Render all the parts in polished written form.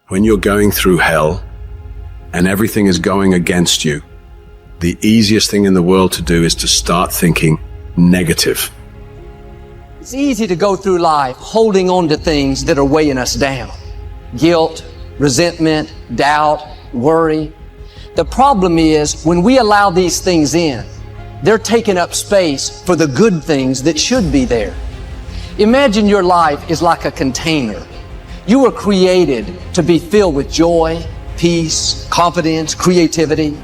When you're going through hell and everything is going against you, the easiest thing in the world to do is to start thinking negative. It's easy to go through life holding on to things that are weighing us down. Guilt, resentment, doubt, worry. The problem is when we allow these things in, they're taking up space for the good things that should be there. Imagine your life is like a container. You were created to be filled with joy, peace, confidence, creativity.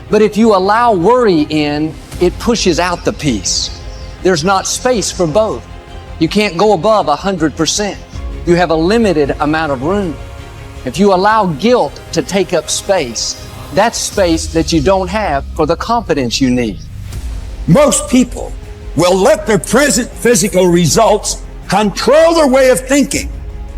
But if you allow worry in, it pushes out the peace. There's not space for both. You can't go above 100%. You have a limited amount of room. If you allow guilt to take up space, that's space that you don't have for the confidence you need. Most people will let their present physical results control their way of thinking.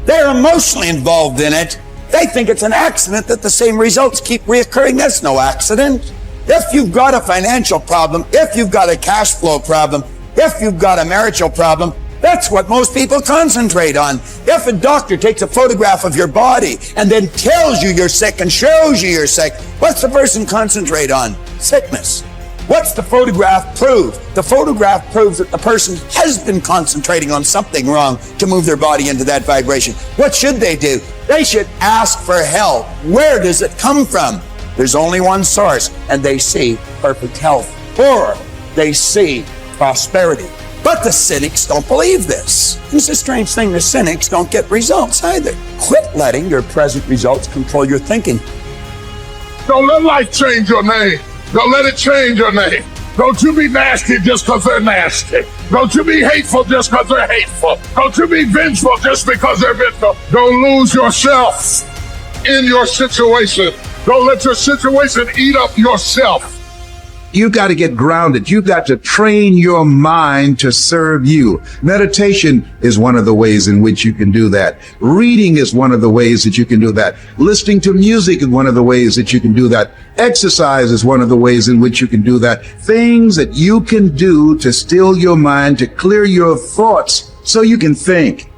They're emotionally involved in it. They think it's an accident that the same results keep reoccurring. That's no accident. If you've got a financial problem, if you've got a cash flow problem, if you've got a marital problem, that's what most people concentrate on. If a doctor takes a photograph of your body and then tells you you're sick and shows you you're sick, what's the person concentrate on? Sickness. What's the photograph prove? The photograph proves that the person has been concentrating on something wrong to move their body into that vibration. What should they do? They should ask for help. Where does it come from? There's only one source, and they see perfect health, or they see prosperity. But the cynics don't believe this. It's a strange thing, the cynics don't get results either. Quit letting your present results control your thinking. Don't let life change your name. Don't let it change your name. Don't you be nasty just because they're nasty. Don't you be hateful just because they're hateful. Don't you be vengeful just because they're vengeful. Don't lose yourself in your situation. Don't let your situation eat up yourself. You've got to get grounded. You've got to train your mind to serve you. Meditation is one of the ways in which you can do that. Reading is one of the ways that you can do that. Listening to music is one of the ways that you can do that. Exercise is one of the ways in which you can do that. Things that you can do to still your mind, to clear your thoughts so you can think.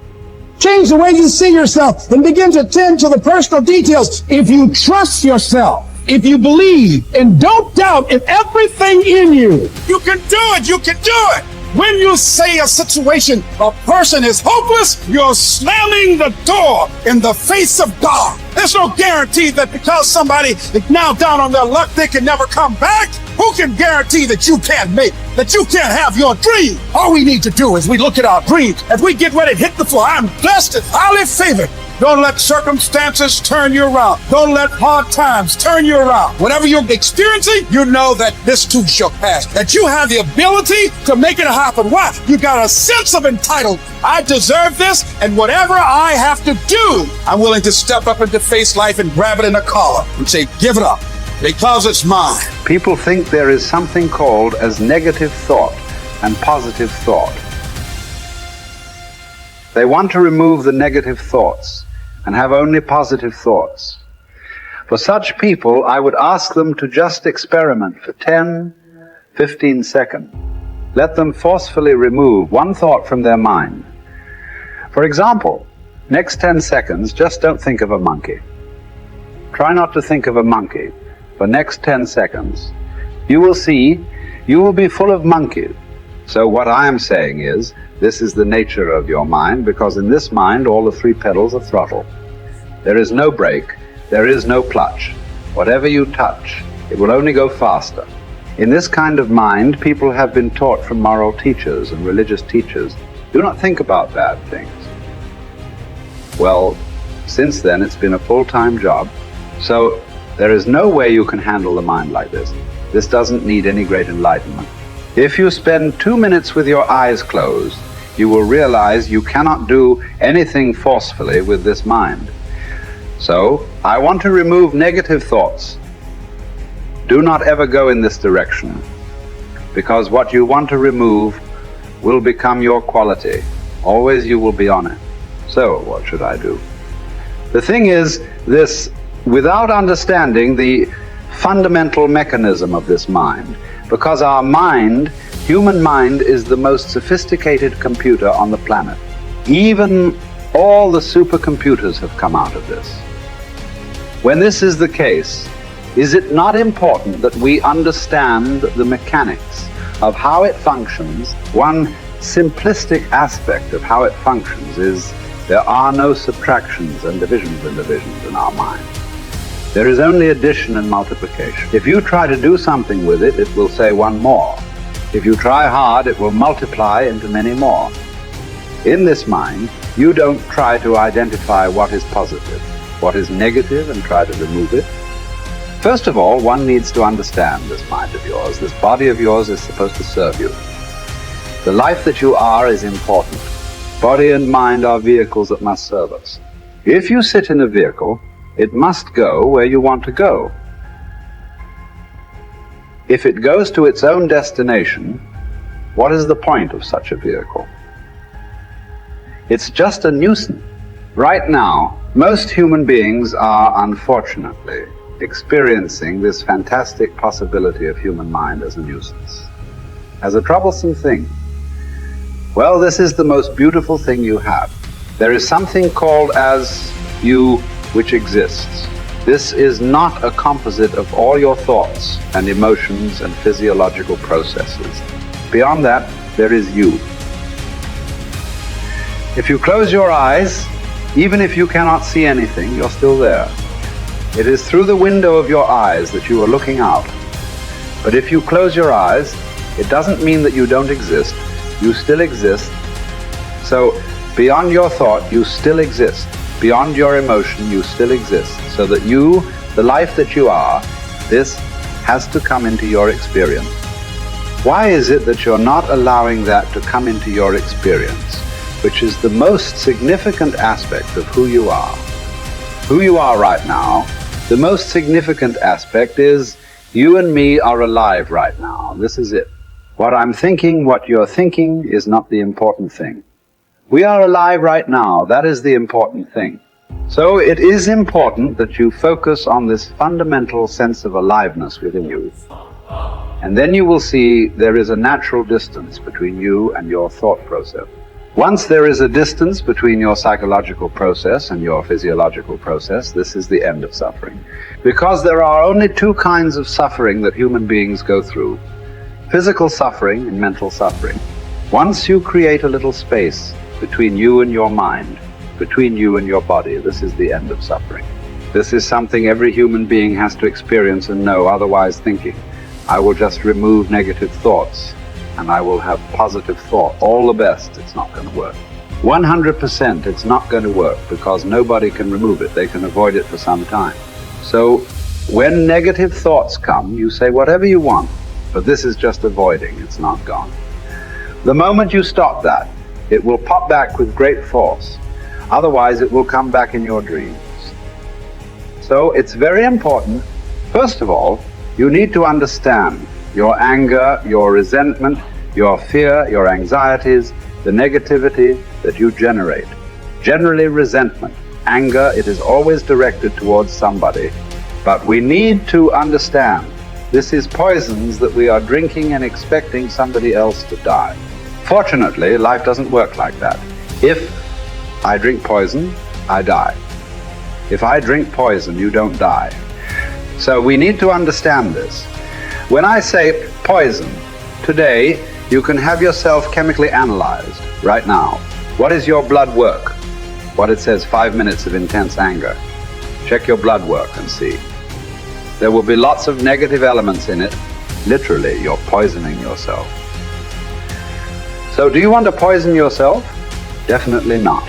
Change the way you see yourself and begin to tend to the personal details. If you trust yourself, if you believe and don't doubt in everything in you, you can do it. You can do it. When you say a situation, a person is hopeless, you're slamming the door in the face of God. There's no guarantee that because somebody is now down on their luck, they can never come back. Who can guarantee that you can't make, that you can't have your dream? All we need to do is we look at our dreams. As we get ready to hit the floor, I'm blessed and highly favored. Don't let circumstances turn you around. Don't let hard times turn you around. Whatever you're experiencing, you know that this too shall pass. That you have the ability to make it happen. Why? You got a sense of entitlement. I deserve this, and whatever I have to do, I'm willing to step up and to face life and grab it in a collar and say, give it up, because it's mine. People think there is something called as negative thought and positive thought. They want to remove the negative thoughts and have only positive thoughts. For such people, I would ask them to just experiment for 10, 15 seconds. Let them forcefully remove one thought from their mind. For example, next 10 seconds, just don't think of a monkey. Try not to think of a monkey for next 10 seconds. You will see, you will be full of monkeys. So what I am saying is, this is the nature of your mind, because in this mind, all the three pedals are throttle. There is no brake, there is no clutch. Whatever you touch, it will only go faster. In this kind of mind, people have been taught from moral teachers and religious teachers, do not think about bad things. Well, since then, it's been a full-time job, so there is no way you can handle the mind like this. This doesn't need any great enlightenment. If you spend 2 minutes with your eyes closed, you will realize you cannot do anything forcefully with this mind. So, I want to remove negative thoughts. Do not ever go in this direction, because what you want to remove will become your quality. Always you will be on it. So, what should I do? The thing is this, without understanding the fundamental mechanism of this mind, because our mind, human mind, is the most sophisticated computer on the planet. Even all the supercomputers have come out of this. When this is the case, is it not important that we understand the mechanics of how it functions? One simplistic aspect of how it functions is there are no subtractions and divisions in our mind. There is only addition and multiplication. If you try to do something with it, it will say one more. If you try hard, it will multiply into many more. In this mind, you don't try to identify what is positive, what is negative, and try to remove it. First of all, one needs to understand this mind of yours. This body of yours is supposed to serve you. The life that you are is important. Body and mind are vehicles that must serve us. If you sit in a vehicle, it must go where you want to go. If it goes to its own destination, what is the point of such a vehicle? It's just a nuisance. Right now, most human beings are, unfortunately, experiencing this fantastic possibility of human mind as a nuisance, as a troublesome thing. Well, this is the most beautiful thing you have. There is something called as you which exists. This is not a composite of all your thoughts and emotions and physiological processes. Beyond that, there is you. If you close your eyes, even if you cannot see anything, you're still there. It is through the window of your eyes that you are looking out. But if you close your eyes, it doesn't mean that you don't exist. You still exist. So beyond your thought, you still exist. Beyond your emotion, you still exist. So that you, the life that you are, this has to come into your experience. Why is it that you're not allowing that to come into your experience, which is the most significant aspect of who you are? Who you are right now, the most significant aspect is you and me are alive right now. This is it. What I'm thinking, what you're thinking is not the important thing. We are alive right now. That is the important thing. So it is important that you focus on this fundamental sense of aliveness within you. And then you will see there is a natural distance between you and your thought process. Once there is a distance between your psychological process and your physiological process, this is the end of suffering. Because there are only two kinds of suffering that human beings go through: physical suffering and mental suffering. Once you create a little space between you and your mind, between you and your body, this is the end of suffering. This is something every human being has to experience and know, otherwise thinking, I will just remove negative thoughts and I will have positive thought. All the best, it's not going to work. 100% it's not going to work, because nobody can remove it. They can avoid it for some time. So when negative thoughts come, you say whatever you want, but this is just avoiding, it's not gone. The moment you stop that, it will pop back with great force. Otherwise, it will come back in your dreams. So it's very important, first of all, you need to understand your anger, your resentment, your fear, your anxieties, the negativity that you generate. Generally resentment, anger, it is always directed towards somebody. But we need to understand this is poisons that we are drinking and expecting somebody else to die. Fortunately, life doesn't work like that. If I drink poison, I die. If I drink poison, you don't die. So we need to understand this. When I say poison, today you can have yourself chemically analyzed right now. What is your blood work? What it says, 5 minutes of intense anger. Check your blood work and see. There will be lots of negative elements in it. Literally, you're poisoning yourself. So do you want to poison yourself? Definitely not.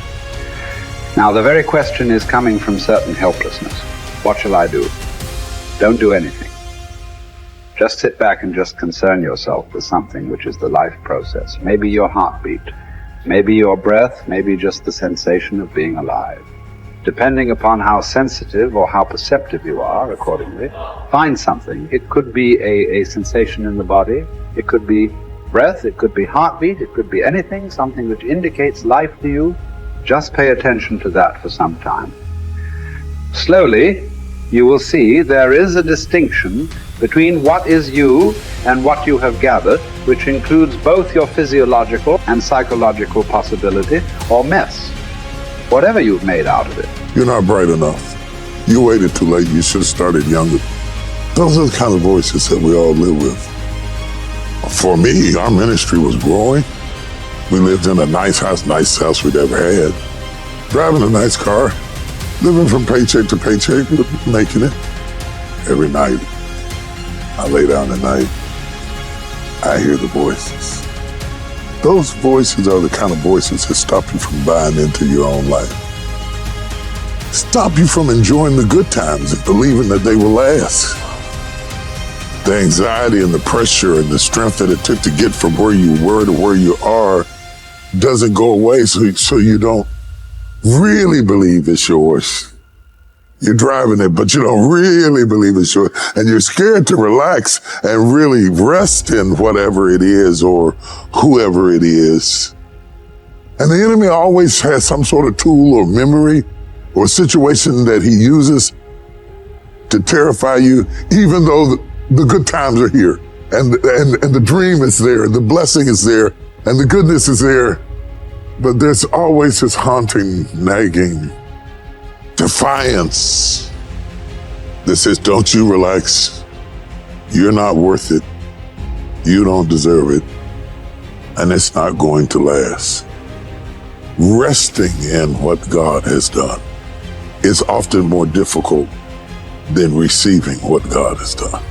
Now the very question is coming from certain helplessness. What shall I do? Don't do anything. Just sit back and just concern yourself with something which is the life process. Maybe your heartbeat, maybe your breath, maybe just the sensation of being alive. Depending upon how sensitive or how perceptive you are, accordingly, find something. It could be a sensation in the body, it could be breath, it could be heartbeat, it could be anything, something which indicates life to you. Just pay attention to that for some time. Slowly, you will see there is a distinction between what is you and what you have gathered, which includes both your physiological and psychological possibility or mess, whatever you've made out of it. You're not bright enough. You waited too late. You should have started younger. Those are the kind of voices that we all live with. For me, our ministry was growing. We lived in a nicest house we'd ever had. Driving a nice car, living from paycheck to paycheck, making it. Every night, I lay down at night, I hear the voices. Those voices are the kind of voices that stop you from buying into your own life. Stop you from enjoying the good times and believing that they will last. The anxiety and the pressure and the strength that it took to get from where you were to where you are doesn't go away, so you don't really believe it's yours. You're driving it, but you don't really believe it's yours. And you're scared to relax and really rest in whatever it is or whoever it is. And the enemy always has some sort of tool or memory or situation that he uses to terrify you, even though the good times are here and the dream is there, the blessing is there, and the goodness is there. But there's always this haunting, nagging defiance that says, don't you relax. You're not worth it. You don't deserve it. And it's not going to last. Resting in what God has done is often more difficult than receiving what God has done.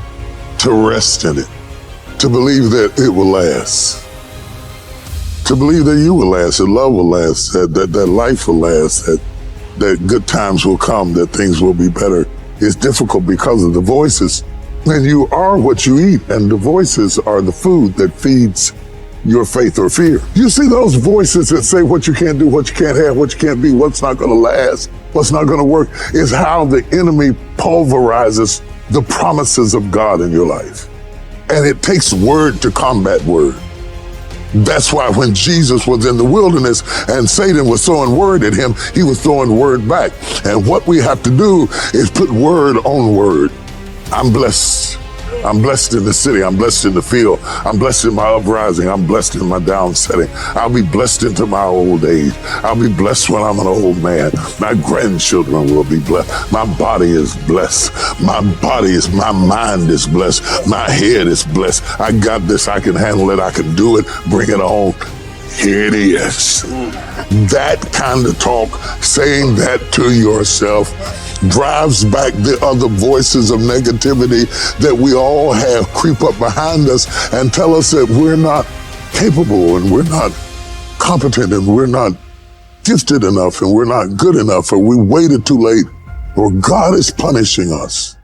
To rest in it, to believe that it will last, to believe that you will last, that love will last, that life will last, that good times will come, that things will be better. It's difficult because of the voices. And you are what you eat, and the voices are the food that feeds your faith or fear. You see those voices that say what you can't do, what you can't have, what you can't be, what's not going to last, what's not going to work, is how the enemy pulverizes the promises of God in your life. And it takes word to combat word. That's why when Jesus was in the wilderness and Satan was throwing word at him, he was throwing word back. And what we have to do is put word on word. I'm blessed. I'm blessed in the city. I'm blessed in the field. I'm blessed in my uprising. I'm blessed in my downsetting. I'll be blessed into my old age. I'll be blessed when I'm an old man. My grandchildren will be blessed. My body is blessed. My mind is blessed. My head is blessed. I got this. I can handle it. I can do it. Bring it on. Here it is. That kind of talk, saying that to yourself, drives back the other voices of negativity that we all have creep up behind us and tell us that we're not capable and we're not competent and we're not gifted enough and we're not good enough or we waited too late or God is punishing us.